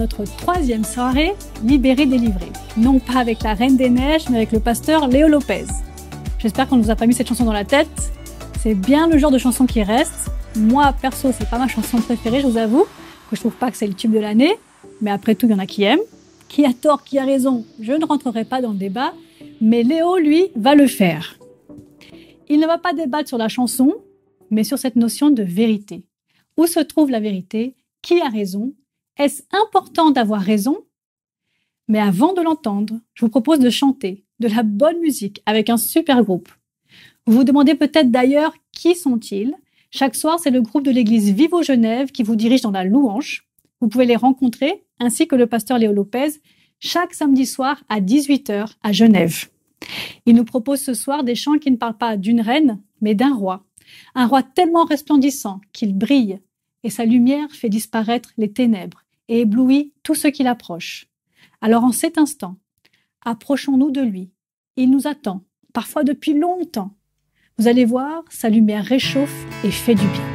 notre troisième soirée, Libéré, délivré. Non pas avec la Reine des Neiges, mais avec le pasteur Léo Lopez. J'espère qu'on ne vous a pas mis cette chanson dans la tête. C'est bien le genre de chanson qui reste. Moi, perso, c'est pas ma chanson préférée, je vous avoue, que je trouve pas que c'est le tube de l'année. Mais après tout, il y en a qui aiment. Qui a tort, qui a raison, je ne rentrerai pas dans le débat. Mais Léo, lui, va le faire. Il ne va pas débattre sur la chanson, mais sur cette notion de vérité. Où se trouve la vérité? Qui a raison? Est-ce important d'avoir raison? Mais avant de l'entendre, je vous propose de chanter de la bonne musique avec un super groupe. Vous vous demandez peut-être d'ailleurs qui sont-ils? Chaque soir, c'est le groupe de l'église Vivo Genève qui vous dirige dans la louange. Vous pouvez les rencontrer, ainsi que le pasteur Léo Lopez, chaque samedi soir à 18h à Genève. Il nous propose ce soir des chants qui ne parlent pas d'une reine, mais d'un roi. Un roi tellement resplendissant qu'il brille, et sa lumière fait disparaître les ténèbres et éblouit tous ceux qui l'approchent. Alors en cet instant, approchons-nous de lui. Il nous attend, parfois depuis longtemps. Vous allez voir, sa lumière réchauffe et fait du bien.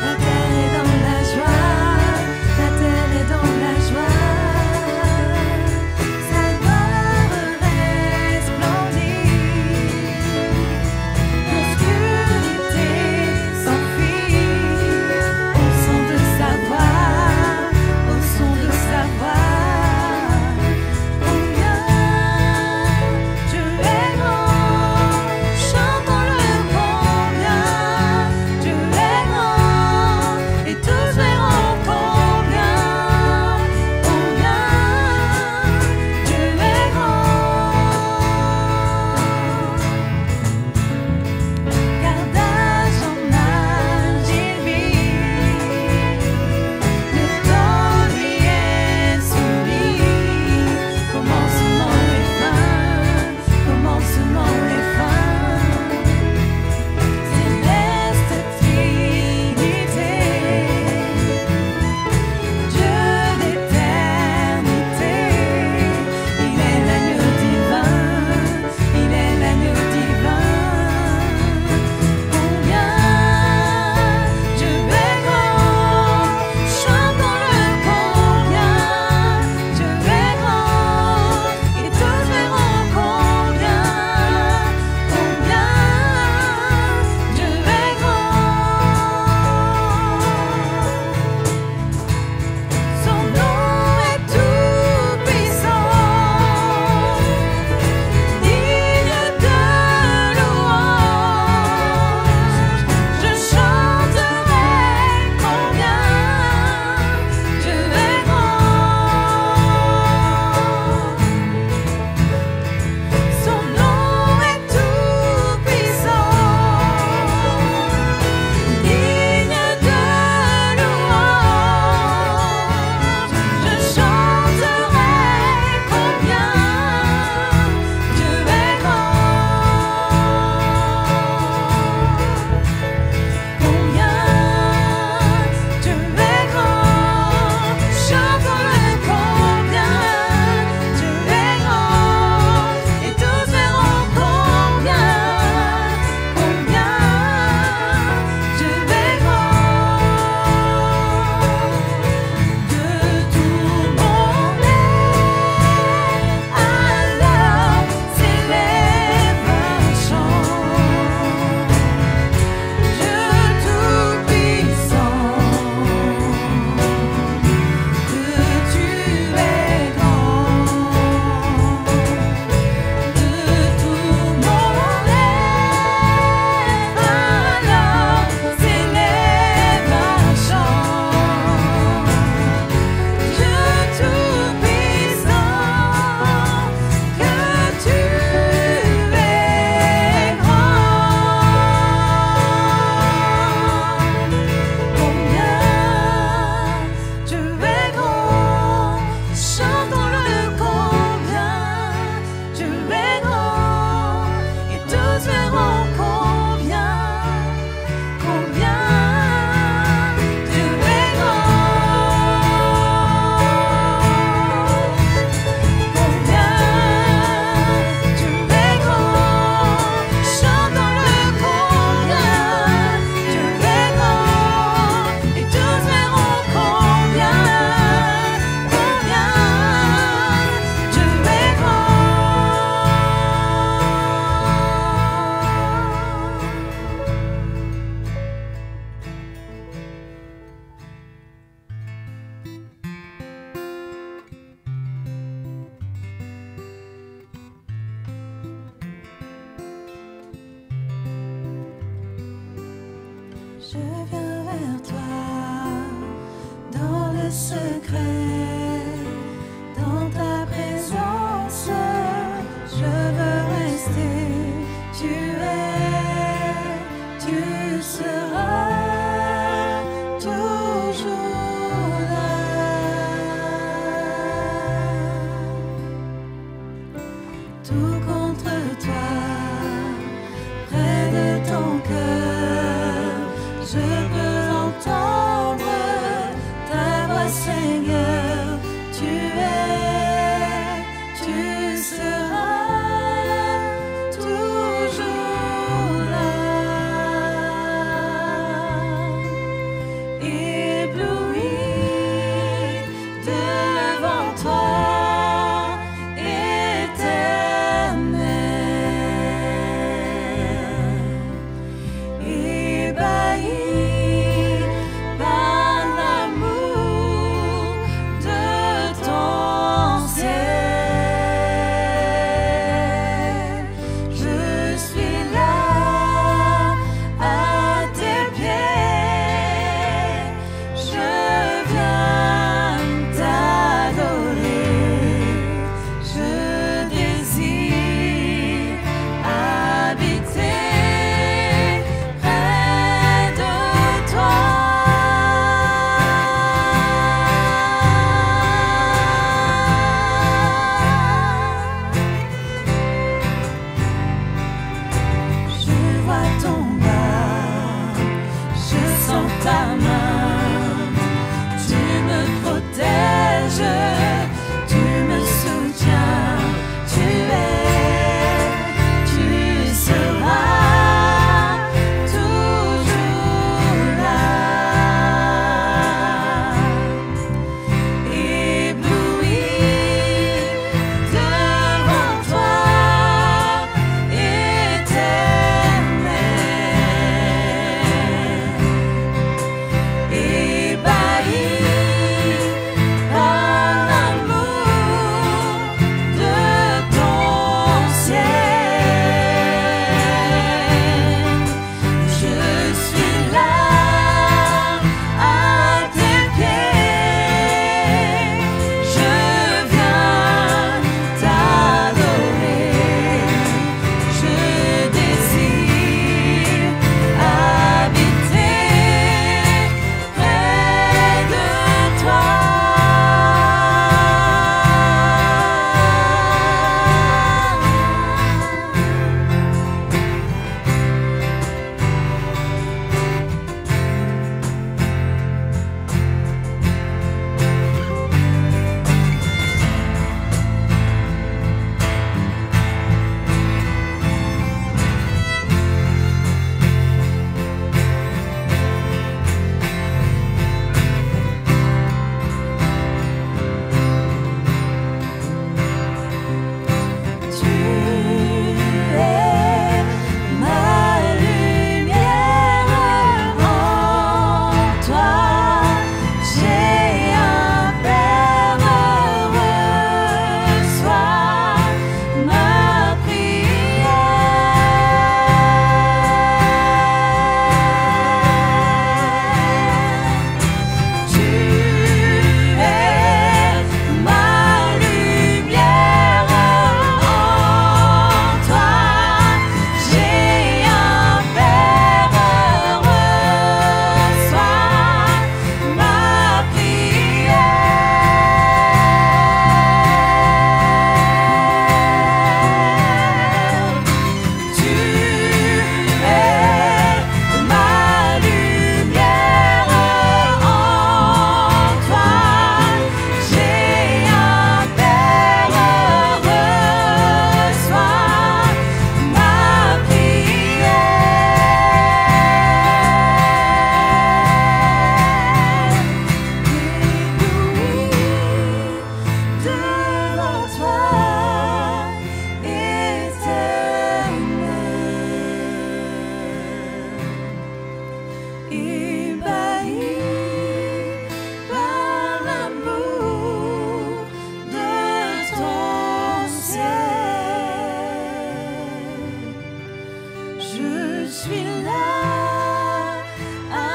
La terre est dans la joie. Je viens vers toi dans le secret, dans ta présence, je veux rester. Tu es, tu seras toujours là. Tout contre toi, près de ton cœur, je peux entendre ta voix, Seigneur. Tu es, tu seras toujours là. Ébloui devant toi, ébahi par l'amour de ton ciel. Je suis là à tes pieds, je viens t'adorer, je désire habiter près de toi. Je vois ton bras, je sens ta main, tu me protèges, tu me soutiens, tu es, tu seras toujours là. Ébloui devant toi, éternel, ébahi par l'amour de ton ciel. Je suis là à tes pieds, je viens t'adorer, je désire habiter près de toi. Tu es ma lumière, en toi j'ai un Père heureux, reçois ma prière. Tu es ma lumière, en toi j'ai un Père heureux, reçois ma prière. Tu es ma lumière, en toi j'ai un Père heureux, reçois ma prière. Ébloui devant toi, éternel, ébahi par l'amour de ton ciel. Je suis là à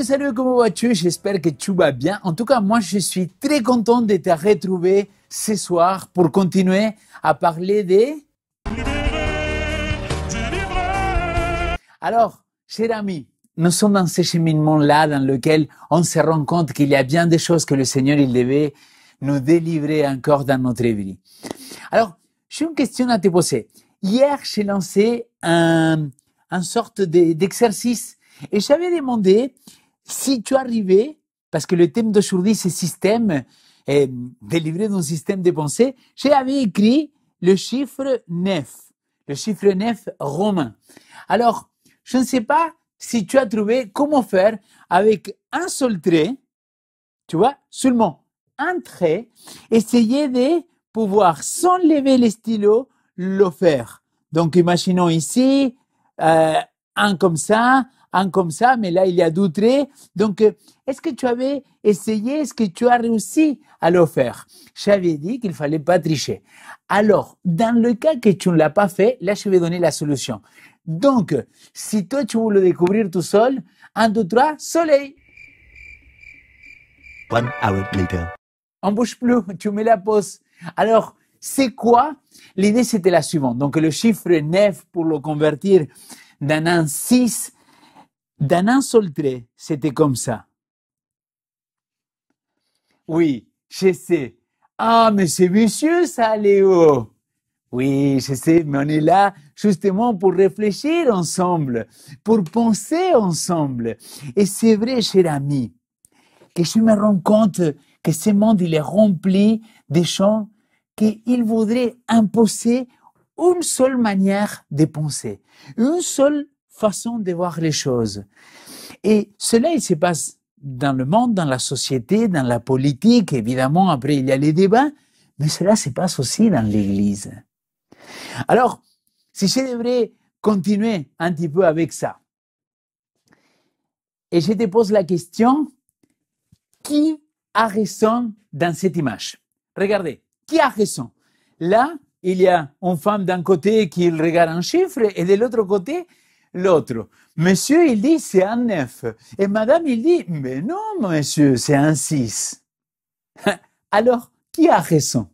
Salut, comment vas-tu? J'espère que tu vas bien. En tout cas, moi, je suis très content de te retrouver ce soir pour continuer à parler des... Alors, cher ami, nous sommes dans ce cheminement-là dans lequel on se rend compte qu'il y a bien des choses que le Seigneur, il devait nous délivrer encore dans notre vie. Alors, j'ai une question à te poser. Hier, j'ai lancé une sorte d'exercice et j'avais demandé si tu arrivais, parce que le thème d'aujourd'hui, c'est système, délivré d'un système de pensée, j'avais écrit le chiffre 9 romain. Alors, je ne sais pas si tu as trouvé comment faire avec un seul trait, tu vois, seulement un trait, essayer de pouvoir, sans lever les stylos, le faire. Donc, imaginons ici, un comme ça, mais là, il y a deux traits. Donc, est-ce que tu avais essayé, est-ce que tu as réussi à le faire? J'avais dit qu'il fallait pas tricher. Alors, dans le cas que tu ne l'as pas fait, là, je vais donner la solution. Donc, si toi, tu veux le découvrir tout seul, 1, 2, 3, soleil. 1 hour later. On bouge plus, tu mets la pause. Alors, c'est quoi? L'idée, c'était la suivante. Donc, le chiffre 9, pour le convertir dans un 6, dans un seul trait, c'était comme ça. Oui, je sais. Ah, mais c'est vicieux ça, Léo. Oui, je sais, mais on est là justement pour réfléchir ensemble, pour penser ensemble. Et c'est vrai, cher ami, que je me rends compte que ce monde, il est rempli de gens qu'ils voudraient imposer une seule manière de penser, une seule façon de voir les choses. Et cela, il se passe dans le monde, dans la société, dans la politique. Évidemment, après, il y a les débats, mais cela se passe aussi dans l'Église. Alors, si je devrais continuer un petit peu avec ça, et je te pose la question, qui a raison dans cette image? Regardez, qui a raison? Là, il y a une femme d'un côté qui regarde un chiffre et de l'autre côté, l'autre. Monsieur, il dit c'est un 9. Et madame, il dit, mais non, monsieur, c'est un 6. Alors, qui a raison?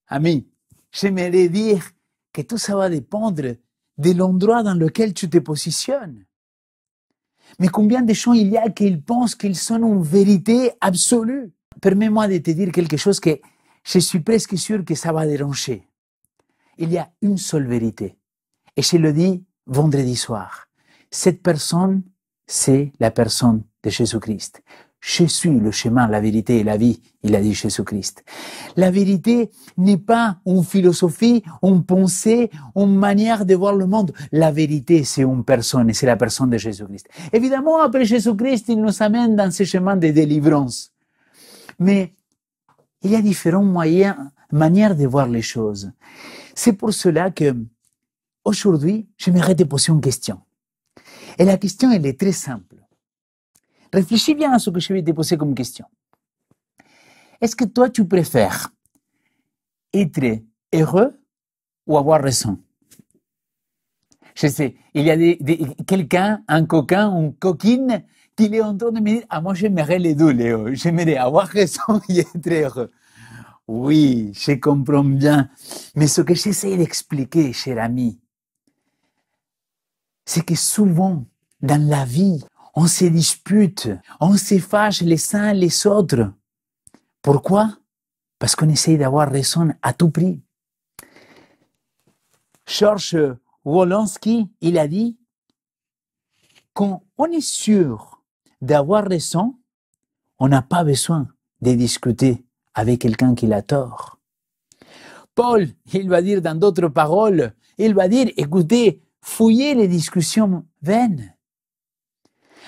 Ami, j'aimerais dire que tout ça va dépendre de l'endroit dans lequel tu te positionnes. Mais combien de gens il y a qui pensent qu'ils sont une vérité absolue? Permets-moi de te dire quelque chose que je suis presque sûr que ça va déranger. Il y a une seule vérité. Et je le dis vendredi soir. Cette personne, c'est la personne de Jésus-Christ. Je suis le chemin, la vérité et la vie, il a dit Jésus-Christ. La vérité n'est pas une philosophie, une pensée, une manière de voir le monde. La vérité, c'est une personne et c'est la personne de Jésus-Christ. Évidemment, après Jésus-Christ, il nous amène dans ce chemin de délivrance. Mais il y a différents manières de voir les choses. C'est pour cela que aujourd'hui, j'aimerais te poser une question. Et la question, elle est très simple. Réfléchis bien à ce que je vais te poser comme question. Est-ce que toi, tu préfères être heureux ou avoir raison? Je sais, il y a quelqu'un, un coquin, une coquine, qui est en train de me dire, ah, moi, j'aimerais les deux, Léo. J'aimerais avoir raison et être heureux. Oui, je comprends bien. Mais ce que j'essaie d'expliquer, cher ami, c'est que souvent, dans la vie, on se dispute, on se fâche les uns les autres. Pourquoi? Parce qu'on essaye d'avoir raison à tout prix. George Wolonsky, il a dit, quand on est sûr d'avoir raison, on n'a pas besoin de discuter avec quelqu'un qui a tort. Paul, il va dire dans d'autres paroles, il va dire, écoutez, fouillez les discussions vaines.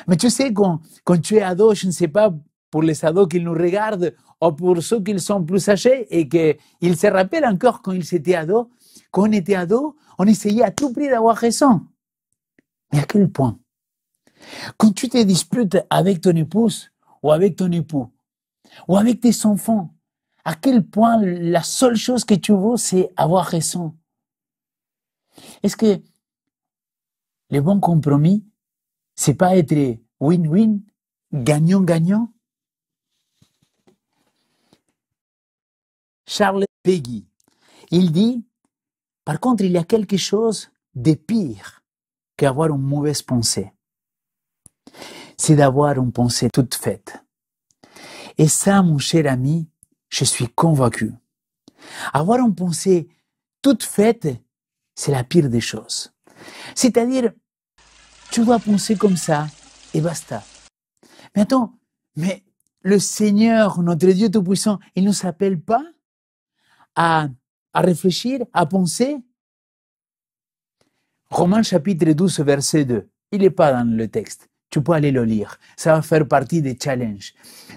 Mais tu sais, quand tu es ado, je ne sais pas, pour les ados qui nous regardent, ou pour ceux qui sont plus âgés et qu'ils se rappellent encore quand ils étaient ados, quand on était ado, on essayait à tout prix d'avoir raison. Mais à quel point? Quand tu te disputes avec ton épouse, ou avec ton époux, ou avec tes enfants, à quel point la seule chose que tu veux, c'est avoir raison? Est-ce que le bon compromis, C'est pas être win-win, gagnant-gagnant? Charles Péguy, il dit, par contre, il y a quelque chose de pire qu'avoir une mauvaise pensée. C'est d'avoir une pensée toute faite. Et ça, mon cher ami, je suis convaincu. Avoir une pensée toute faite, c'est la pire des choses. C'est-à-dire, tu dois penser comme ça, et basta. Mais attends, mais le Seigneur, notre Dieu Tout-Puissant, il ne nous appelle pas à réfléchir, à penser? Romains chapitre 12, verset 2. Il n'est pas dans le texte. Tu peux aller le lire. Ça va faire partie des challenges.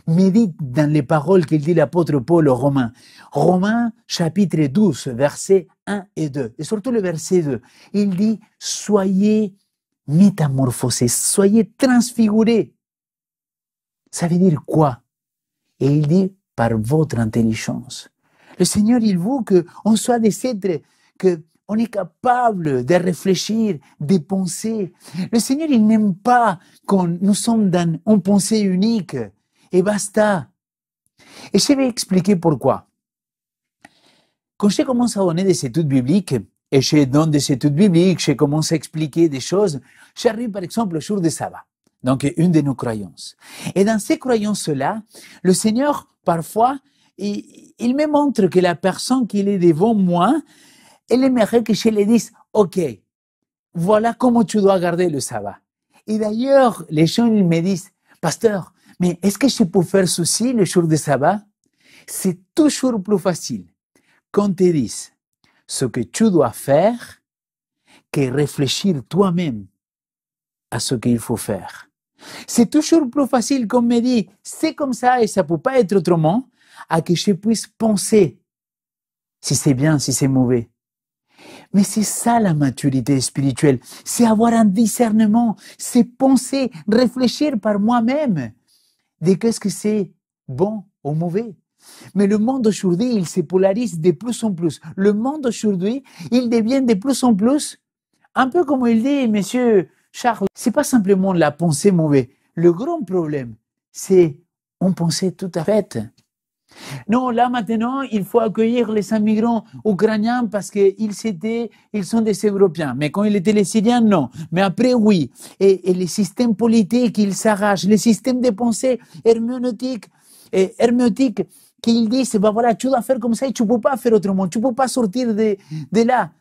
Médite dans les paroles qu'il dit l'apôtre Paul aux Romains. Romains chapitre 12, versets 1 et 2. Et surtout le verset 2. Il dit, soyez métamorphosés, soyez transfigurés. Ça veut dire quoi? Et il dit, par votre intelligence. Le Seigneur, il veut qu'on soit des êtres, qu'on est capable de réfléchir, de penser. Le Seigneur, il n'aime pas quand nous sommes dans une pensée unique. Et basta. Et je vais expliquer pourquoi. Quand je commence à donner des études bibliques, et je donne des études bibliques, je commence à expliquer des choses, j'arrive par exemple au jour de sabbat. Donc, une de nos croyances. Et dans ces croyances-là, le Seigneur, parfois, il me montre que la personne qui est devant moi, elle aimerait que je lui dise, OK, voilà comment tu dois garder le sabbat. Et d'ailleurs, les gens, ils me disent, pasteur, mais est-ce que je peux faire ceci le jour de sabbat? C'est toujours plus facile qu'on te dise ce que tu dois faire que réfléchir toi-même à ce qu'il faut faire. C'est toujours plus facile qu'on me dit, c'est comme ça et ça peut pas être autrement, à que je puisse penser si c'est bien, si c'est mauvais. Mais c'est ça la maturité spirituelle, c'est avoir un discernement, c'est penser, réfléchir par moi-même de qu'est-ce que c'est bon ou mauvais. Mais le monde aujourd'hui, il se polarise de plus en plus. Le monde aujourd'hui, il devient de plus en plus, un peu comme il dit monsieur Charles, c'est pas simplement la pensée mauvaise. Le grand problème, c'est une pensée tout à fait. Non, là maintenant, il faut accueillir les immigrants ukrainiens parce qu'ils sont des Européens. Mais quand ils étaient les Syriens, non. Mais après, oui. Et les systèmes politiques, ils s'arrachent. Les systèmes de pensée herméneutiques, qu'ils disent, ben voilà, tu dois faire comme ça et tu peux pas faire autrement. Tu peux pas sortir de là.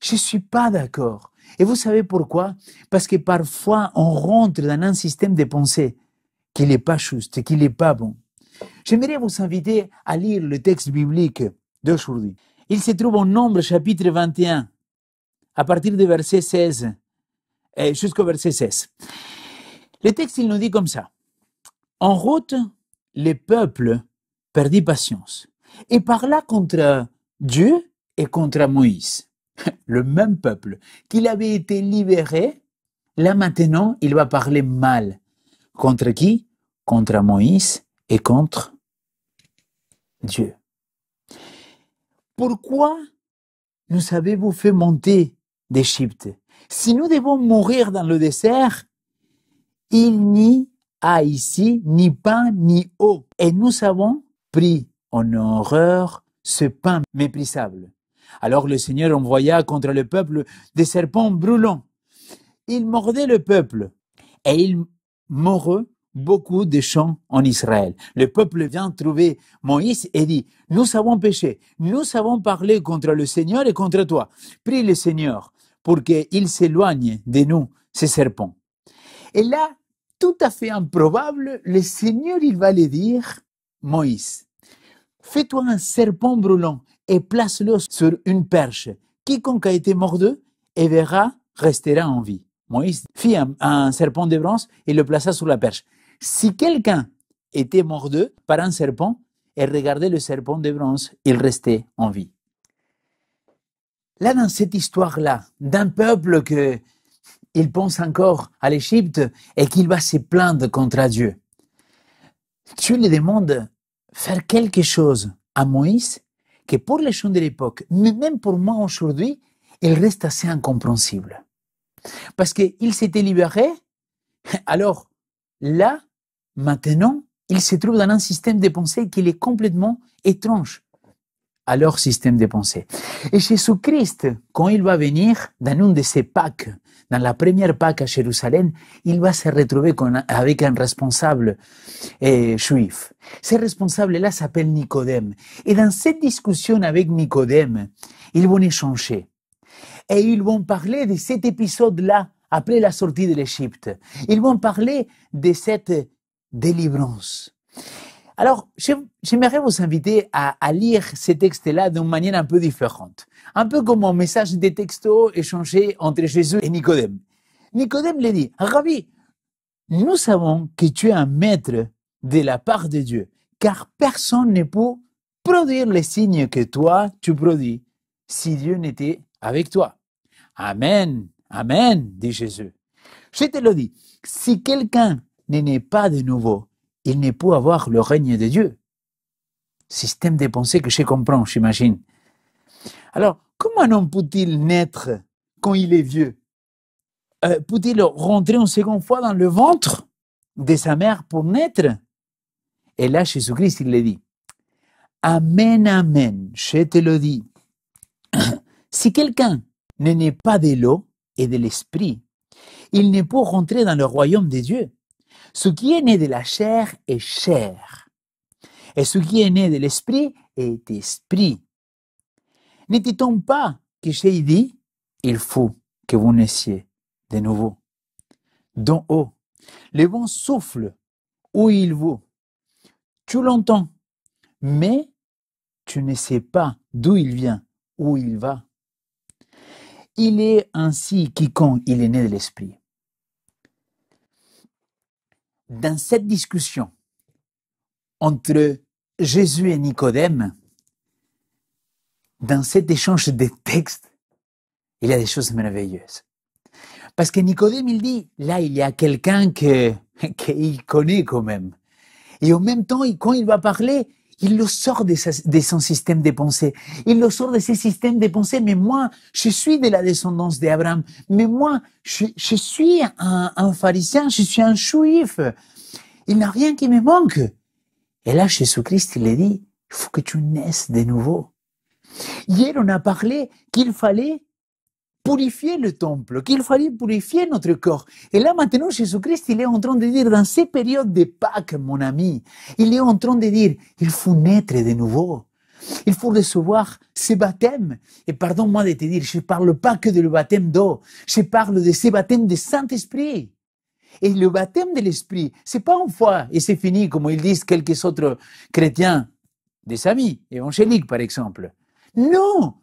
Je suis pas d'accord. Et vous savez pourquoi? Parce que parfois, on rentre dans un système de pensée qui n'est pas juste, qui n'est pas bon. J'aimerais vous inviter à lire le texte biblique d'aujourd'hui. Il se trouve en Nombre chapitre 21, à partir du verset 16, jusqu'au verset 16. Le texte, il nous dit comme ça. En route, le peuple perdit patience et parla contre Dieu et contre Moïse. Le même peuple qu'il avait été libéré, là maintenant, il va parler mal. Contre qui? Contre Moïse et contre Dieu. Pourquoi nous avez-vous fait monter d'Égypte? Si nous devons mourir dans le désert, il n'y a ici ni pain ni eau. Et nous avons pris en horreur ce pain méprisable. Alors le Seigneur envoya contre le peuple des serpents brûlants. Il mordait le peuple et il mourut beaucoup de gens en Israël. Le peuple vient trouver Moïse et dit, nous avons péché, nous avons parlé contre le Seigneur et contre toi. Prie le Seigneur pour qu'il s'éloigne de nous, ces serpents. Et là, tout à fait improbable, le Seigneur, il va lui dire, Moïse, fais-toi un serpent brûlant et place-le sur une perche. Quiconque a été mordu et verra, restera en vie. Moïse fit un serpent de bronze et le plaça sur la perche. Si quelqu'un était mordu par un serpent et regardait le serpent de bronze, il restait en vie. Là, dans cette histoire-là, d'un peuple il pense encore à l'Égypte et qu'il va se plaindre contre Dieu, Dieu lui demande faire quelque chose à Moïse que pour les gens de l'époque, mais même pour moi aujourd'hui, il reste assez incompréhensible. Parce qu'il s'était libéré, Alors, là, maintenant, il se trouve dans un système de pensée qui est complètement étrange à leur système de pensée. Et Jésus-Christ, quand il va venir dans une de ces Pâques, dans la première Pâques à Jérusalem, il va se retrouver avec un responsable juif. Ce responsable-là s'appelle Nicodème. Et dans cette discussion avec Nicodème, ils vont échanger. Et ils vont parler de cet épisode-là après la sortie de l'Égypte. Ils vont parler de cette délivrance. Alors, j'aimerais vous inviter à lire ces textes-là d'une manière un peu différente. Un peu comme un message de texto échangé entre Jésus et Nicodème. Nicodème lui dit, Rabbi, nous savons que tu es un maître de la part de Dieu, car personne ne peut produire les signes que toi, tu produis, si Dieu n'était avec toi. Amen, amen, dit Jésus. Je te le dis, si quelqu'un ne naît pas de nouveau, il ne peut avoir le règne de Dieu. Système de pensée que je comprends, j'imagine. Alors, comment un homme peut-il naître quand il est vieux? Peut-il rentrer une seconde fois dans le ventre de sa mère pour naître? Et là, Jésus-Christ, il le dit. Amen, amen, je te le dis. Si quelqu'un ne naît pas de l'eau et de l'esprit, il ne peut rentrer dans le royaume de Dieu. Ce qui est né de la chair est chair, et ce qui est né de l'esprit est esprit. Ne dit-on pas que j'ai dit, il faut que vous naissiez de nouveau, d'en haut. Le vent souffle où il veut. Tu l'entends, mais tu ne sais pas d'où il vient, où il va. Il est ainsi quiconque il est né de l'esprit. Dans cette discussion entre Jésus et Nicodème, dans cet échange de textes, il y a des choses merveilleuses. Parce que Nicodème, il dit, là, il y a quelqu'un qu'il connaît quand même. Et en même temps, quand il va parler, il le sort de son système de pensée. Il le sort de ses systèmes de pensée. Mais moi, je suis de la descendance d'Abraham. Mais moi, je suis un pharisien, je suis un juif. Il n'y a rien qui me manque. Et là, Jésus-Christ, il a dit, il faut que tu naisses de nouveau. Hier, on a parlé qu'il fallait purifier le temple, qu'il fallait purifier notre corps. Et là, maintenant, Jésus-Christ, il est en train de dire, dans ces périodes de Pâques, mon ami, il est en train de dire, il faut naître de nouveau. Il faut recevoir ce baptême. Et pardonne-moi de te dire, je ne parle pas que de le baptême d'eau, je parle de ce baptême de Saint-Esprit. Et le baptême de l'Esprit, c'est pas une fois et c'est fini, comme ils disent quelques autres chrétiens, des amis évangéliques, par exemple. Non!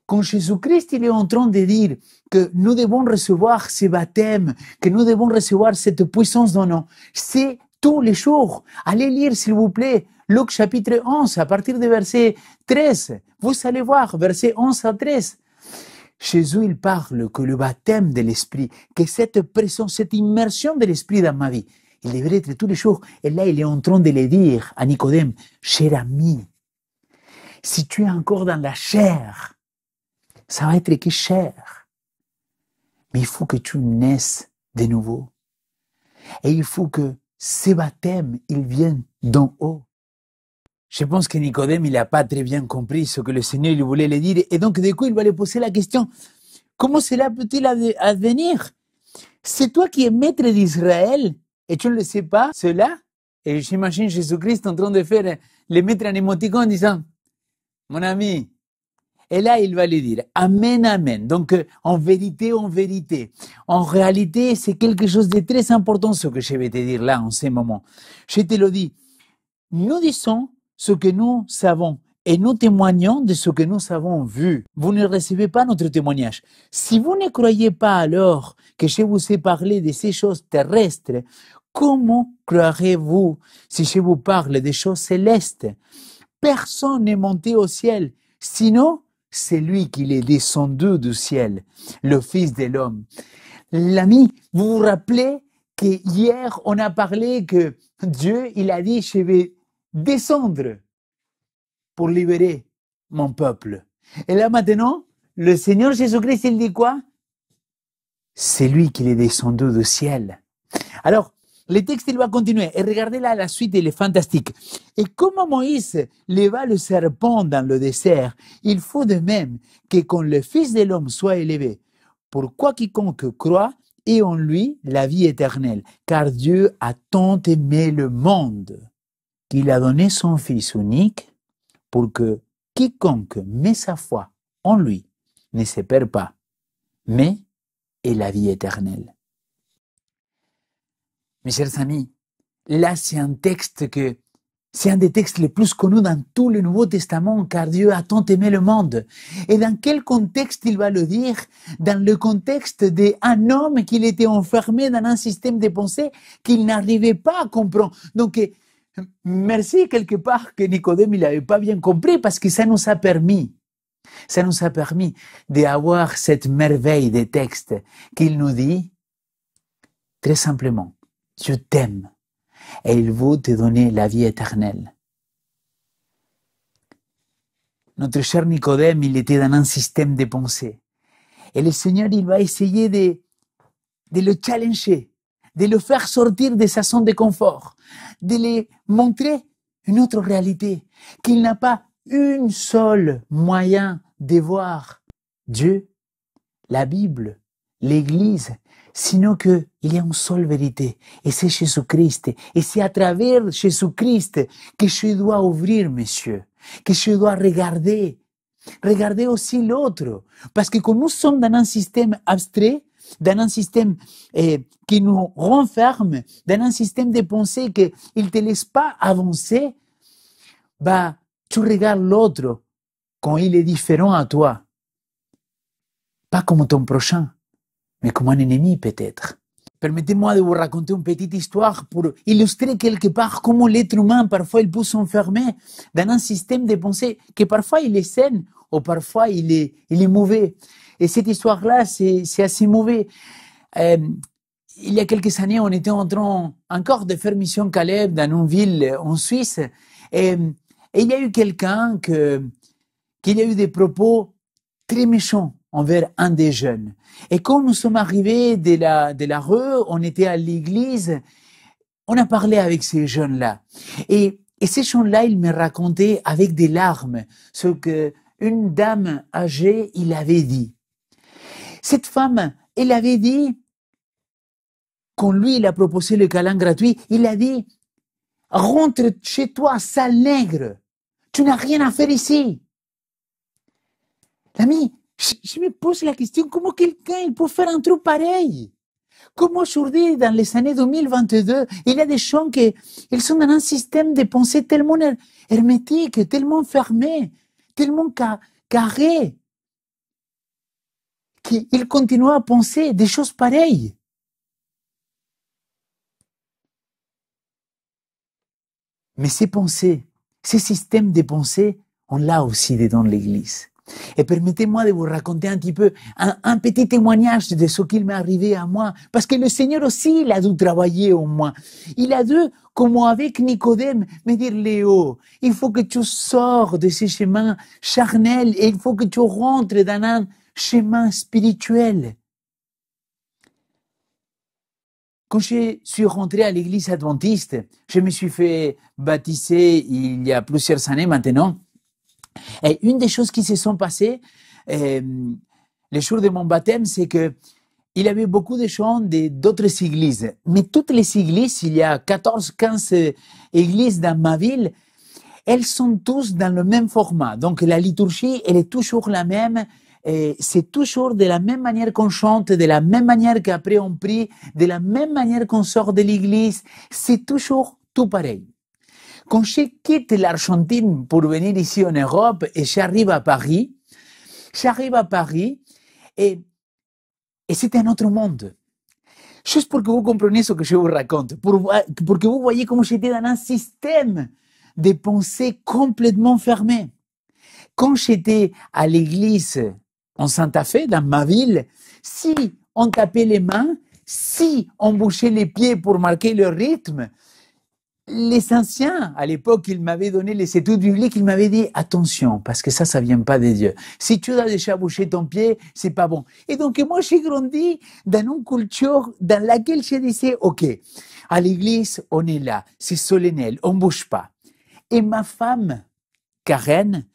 Quand Jésus-Christ il est en train de dire que nous devons recevoir ce baptême, que nous devons recevoir cette puissance dans nous, c'est tous les jours. Allez lire, s'il vous plaît, Luc chapitre 11, à partir du verset 13. Vous allez voir, verset 11 à 13. Jésus, il parle que le baptême de l'Esprit, que cette présence, cette immersion de l'Esprit dans ma vie, il devrait être tous les jours. Et là, il est en train de le dire à Nicodème, cher ami, si tu es encore dans la chair, ça va être que chair. Mais il faut que tu naisses de nouveau. Et il faut que ce baptême, il vienne d'en haut. Je pense que Nicodème, il n'a pas très bien compris ce que le Seigneur lui voulait lui dire. Et donc, du coup, il va lui poser la question, comment cela peut-il advenir? C'est toi qui es maître d'Israël et tu ne le sais pas, cela? Et j'imagine Jésus-Christ en train de faire le maître en émoticon en disant, mon ami. Et là, il va lui dire, amen, amen. Donc, en vérité, en réalité, c'est quelque chose de très important ce que je vais te dire là, en ce moment. Je te le dis, nous disons ce que nous savons et nous témoignons de ce que nous avons vu. Vous ne recevez pas notre témoignage. Si vous ne croyez pas alors que je vous ai parlé de ces choses terrestres, comment croirez-vous si je vous parle des choses célestes? Personne n'est monté au ciel, sinon c'est lui qui est descendu du ciel, le Fils de l'homme. L'ami, vous vous rappelez qu'hier on a parlé que Dieu, il a dit, je vais descendre pour libérer mon peuple. Et là maintenant, le Seigneur Jésus-Christ, il dit quoi? C'est lui qui est descendu du ciel. Alors, le texte, il va continuer. Et regardez là, la suite, elle est fantastique. Et comme Moïse leva le serpent dans le désert, il faut de même que quand le Fils de l'homme soit élevé, pourquoi quiconque croit ait en lui la vie éternelle. Car Dieu a tant aimé le monde qu'il a donné son Fils unique pour que quiconque met sa foi en lui ne se perd pas, mais ait la vie éternelle. Mes chers amis, là c'est un texte que c'est un des textes les plus connus dans tout le Nouveau Testament, car Dieu a tant aimé le monde. Et dans quel contexte il va le dire? Dans le contexte d'un homme qui était enfermé dans un système de pensée qu'il n'arrivait pas à comprendre. Donc, merci quelque part que Nicodème il n'avait pas bien compris, parce que ça nous a permis d'avoir cette merveille des textes qu'il nous dit très simplement, je t'aime et il veut te donner la vie éternelle. Notre cher Nicodème, il était dans un système de pensée. Et le Seigneur, il va essayer de le challenger, de le faire sortir de sa zone de confort, de lui montrer une autre réalité, qu'il n'a pas un seul moyen de voir Dieu, la Bible, l'Église, sinon qu'il y a une seule vérité, et c'est Jésus-Christ. Et c'est à travers Jésus-Christ que je dois ouvrir mes yeux, que je dois regarder aussi l'autre. Parce que quand nous sommes dans un système abstrait, dans un système qui nous renferme, dans un système de pensée qui ne te laisse pas avancer, bah, tu regardes l'autre quand il est différent à toi. Pas comme ton prochain, mais comme un ennemi peut-être. Permettez-moi de vous raconter une petite histoire pour illustrer quelque part comment l'être humain, parfois, il peut s'enfermer dans un système de pensée que parfois il est sain ou parfois il est mauvais. Et cette histoire-là, c'est assez mauvais. Il y a quelques années, on était en train encore de faire mission Caleb dans une ville en Suisse. Et il y a eu quelqu'un qui a eu des propos très méchants envers un des jeunes. Et quand nous sommes arrivés de la rue, on était à l'église, on a parlé avec ces jeunes-là. Et ces jeunes-là, ils me racontaient avec des larmes ce qu'une dame âgée, il avait dit. Cette femme, elle avait dit, quand lui, il a proposé le câlin gratuit, il a dit, rentre chez toi, sale nègre, tu n'as rien à faire ici. L'ami, je me pose la question, comment quelqu'un il peut faire un truc pareil? Comment aujourd'hui, dans les années 2022, il y a des gens qui ils sont dans un système de pensée tellement hermétique, tellement fermé, tellement carré, qu'ils continuent à penser des choses pareilles. Mais ces pensées, ces systèmes de pensée, on l'a aussi dedans l'Église. Et permettez-moi de vous raconter un petit peu un petit témoignage de ce qu'il m'est arrivé à moi. Parce que le Seigneur aussi, il a dû travailler en moi. Il a dû, comme avec Nicodème, me dire, Léo, il faut que tu sors de ces chemins charnels et il faut que tu rentres dans un chemin spirituel. Quand je suis rentré à l'église adventiste, je me suis fait baptiser il y a plusieurs années maintenant. Et une des choses qui se sont passées, le jour de mon baptême, c'est que il y avait beaucoup de gens d'autres églises. Mais toutes les églises, il y a 14-15 églises dans ma ville, elles sont tous dans le même format. Donc la liturgie, elle est toujours la même. C'est toujours de la même manière qu'on chante, de la même manière qu'après on prie, de la même manière qu'on sort de l'église. C'est toujours tout pareil. Quand je quitte l'Argentine pour venir ici en Europe et j'arrive à Paris et c'est un autre monde. Juste pour que vous compreniez ce que je vous raconte, pour que vous voyez comment j'étais dans un système de pensée complètement fermé. Quand j'étais à l'église en Santa Fe, dans ma ville, si on tapait les mains, si on bougeait les pieds pour marquer le rythme, les anciens, à l'époque, ils m'avaient donné les études bibliques, ils m'avaient dit, attention, parce que ça vient pas de Dieu. Si tu as déjà bouché ton pied, c'est pas bon. Et donc, moi, j'ai grandi dans une culture dans laquelle je disais, OK, à l'église, on est là, c'est solennel, on bouge pas. Et ma femme, Karen,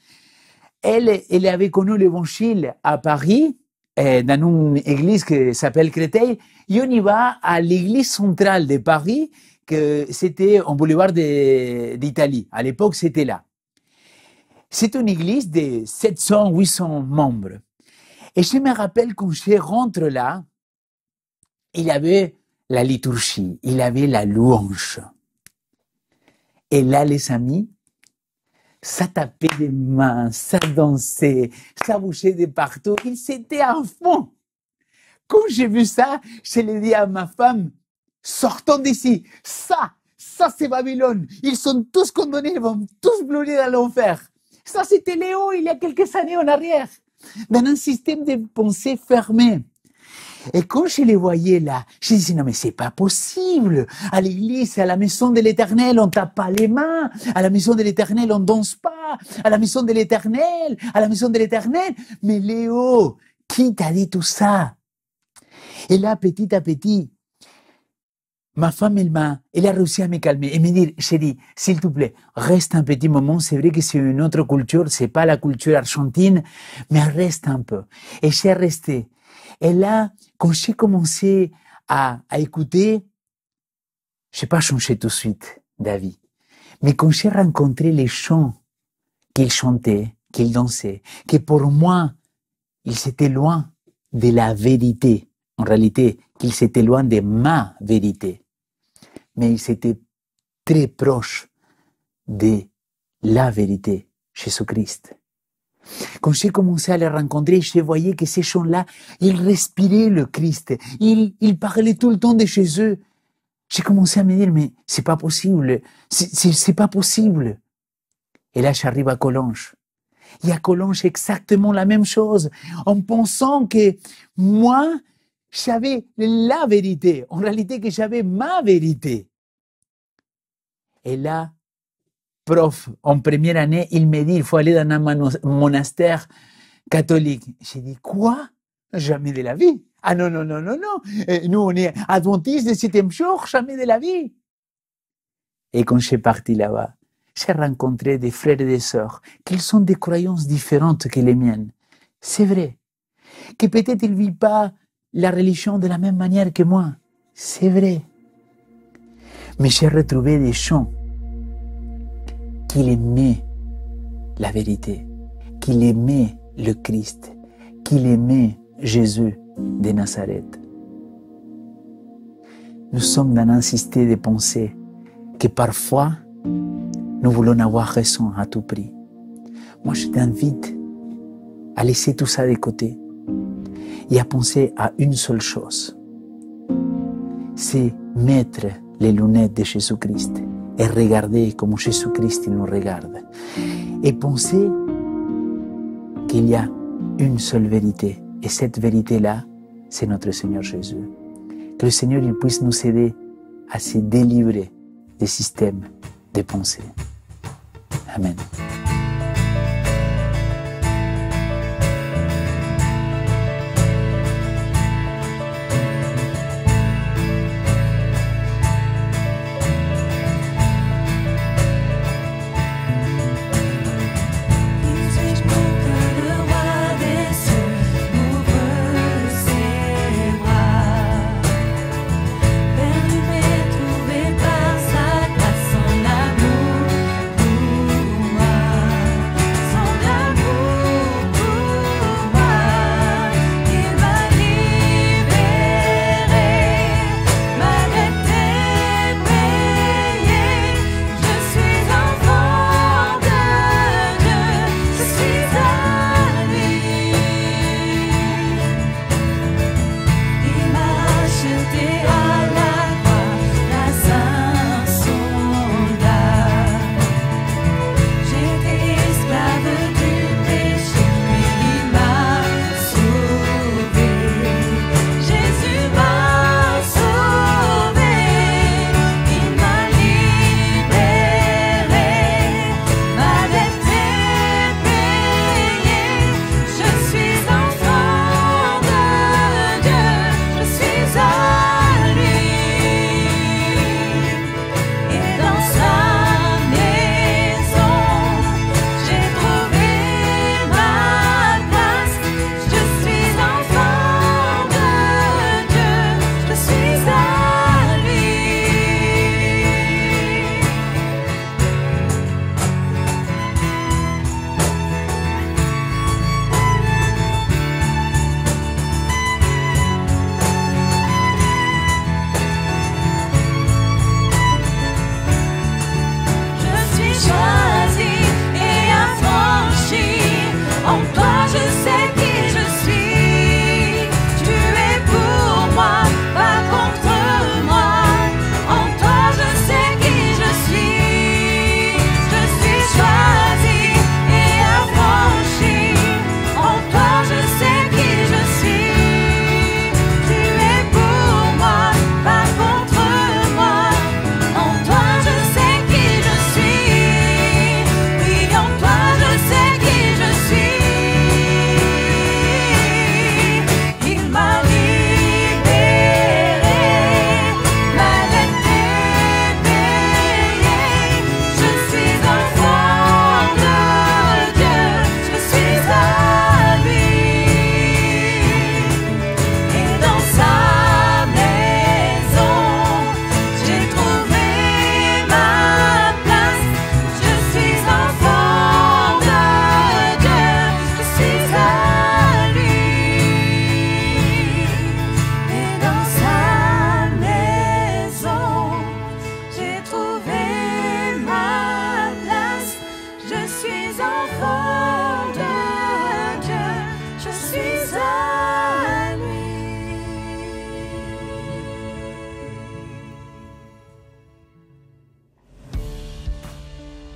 elle avait connu l'évangile à Paris, dans une église qui s'appelle Créteil, et on y va à l'église centrale de Paris, que c'était en boulevard d'Italie. À l'époque, c'était là. C'est une église de 700, 800 membres. Et je me rappelle quand je rentre là, il y avait la liturgie, il y avait la louange. Et là, les amis, ça tapait des mains, ça dansait, ça bougeait de partout. Ils étaient à fond. Quand j'ai vu ça, je l'ai dit à ma femme, sortons d'ici. Ça c'est Babylone. Ils sont tous condamnés, ils vont tous brûler dans l'enfer. Ça, c'était Léo il y a quelques années en arrière, dans un système de pensée fermé. Et quand je les voyais là, je disais, non mais c'est pas possible. À l'église, à la maison de l'Éternel, on tape pas les mains. À la maison de l'Éternel, on danse pas. À la maison de l'Éternel, à la maison de l'Éternel. Mais Léo, qui t'a dit tout ça? Et là, petit à petit, ma femme, elle a réussi à me calmer et me dire, chérie, s'il te plaît, reste un petit moment. C'est vrai que c'est une autre culture, c'est pas la culture argentine, mais reste un peu. Et j'ai resté. Et là, quand j'ai commencé à écouter, j'ai pas changé tout de suite d'avis. Mais quand j'ai rencontré les chants qu'ils chantaient, qu'ils dansaient, que pour moi, ils étaient loin de la vérité. En réalité, qu'ils étaient loin de ma vérité. Mais ils étaient très proches de la vérité, Jésus-Christ. Quand j'ai commencé à les rencontrer, je voyais que ces chants-là, ils respiraient le Christ. Ils parlaient tout le temps de Jésus. J'ai commencé à me dire, mais c'est pas possible. C'est pas possible. Et là, j'arrive à Collonges. Et à Collonges, exactement la même chose. En pensant que moi, j'avais la vérité. En réalité, que j'avais ma vérité. Et là, prof, en première année, il me dit, il faut aller dans un monastère catholique. J'ai dit, quoi? Jamais de la vie. Ah non. Nous, on est adventistes du 7e jour, jamais de la vie. Et quand je suis parti là-bas, j'ai rencontré des frères et des sœurs qui ont des croyances différentes que les miennes. C'est vrai. Que peut-être ils ne vivent pas la religion de la même manière que moi. C'est vrai. Mais j'ai retrouvé des gens qui aimaient la vérité, qui aimaient le Christ, qui aimaient Jésus de Nazareth. Nous sommes dans un système de pensée que parfois nous voulons avoir raison à tout prix. Moi, je t'invite à laisser tout ça de côté et à penser à une seule chose. C'est mettre les lunettes de Jésus-Christ et regarder comme Jésus-Christ nous regarde. Et penser qu'il y a une seule vérité. Et cette vérité-là, c'est notre Seigneur Jésus. Que le Seigneur il puisse nous aider à se délivrer des systèmes de pensée. Amen. Trouvé par sa grâce, son amour pour moi.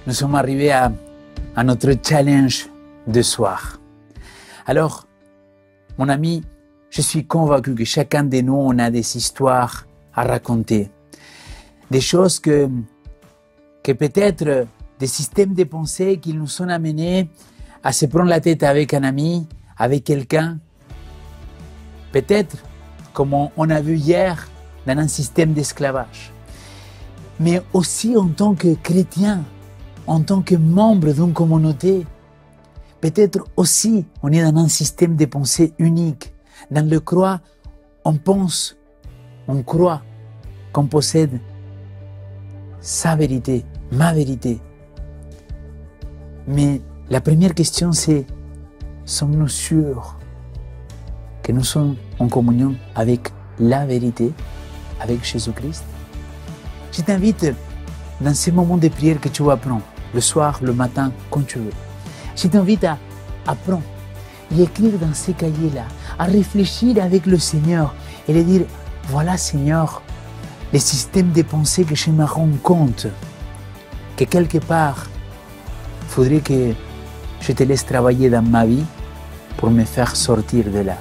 nous sommes arrivés à notre challenge de soir. Alors, mon ami, je suis convaincu que chacun de nous, on a des histoires à raconter. Des choses que peut-être des systèmes de pensée qui nous ont amenés à se prendre la tête avec un ami, avec quelqu'un. Peut-être, comme on a vu hier, dans un système d'esclavage. Mais aussi en tant que chrétien, en tant que membre d'une communauté, peut-être aussi on est dans un système de pensée unique. Dans le croix, on pense, on croit qu'on possède sa vérité, ma vérité. Mais la première question c'est, sommes-nous sûrs que nous sommes en communion avec la vérité, avec Jésus-Christ? Je t'invite dans ces moments de prière que tu vas prendre, le soir, le matin, quand tu veux. Je t'invite à prendre et écrire dans ces cahiers-là, à réfléchir avec le Seigneur et lui dire, voilà Seigneur, les systèmes de pensée que je me rends compte que quelque part, il faudrait que je te laisse travailler dans ma vie pour me faire sortir de là.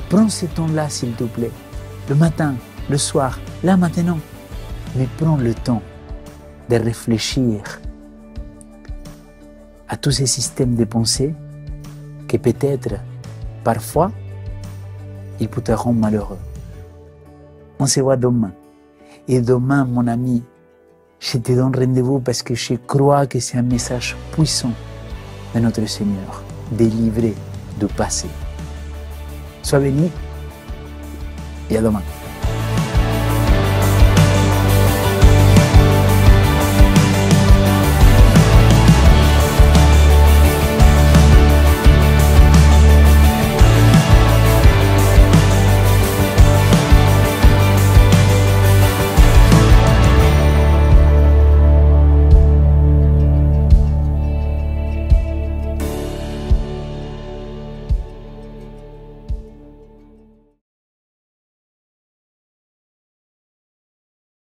Prends ce temps-là, s'il te plaît, le matin, le soir, là maintenant, mais prends le temps de réfléchir à tous ces systèmes de pensée que peut-être, parfois, ils te rendent malheureux. On se voit demain. Et demain, mon ami, je te donne rendez-vous parce que je crois que c'est un message puissant de notre Seigneur, délivré du passé. Sois béni et à demain.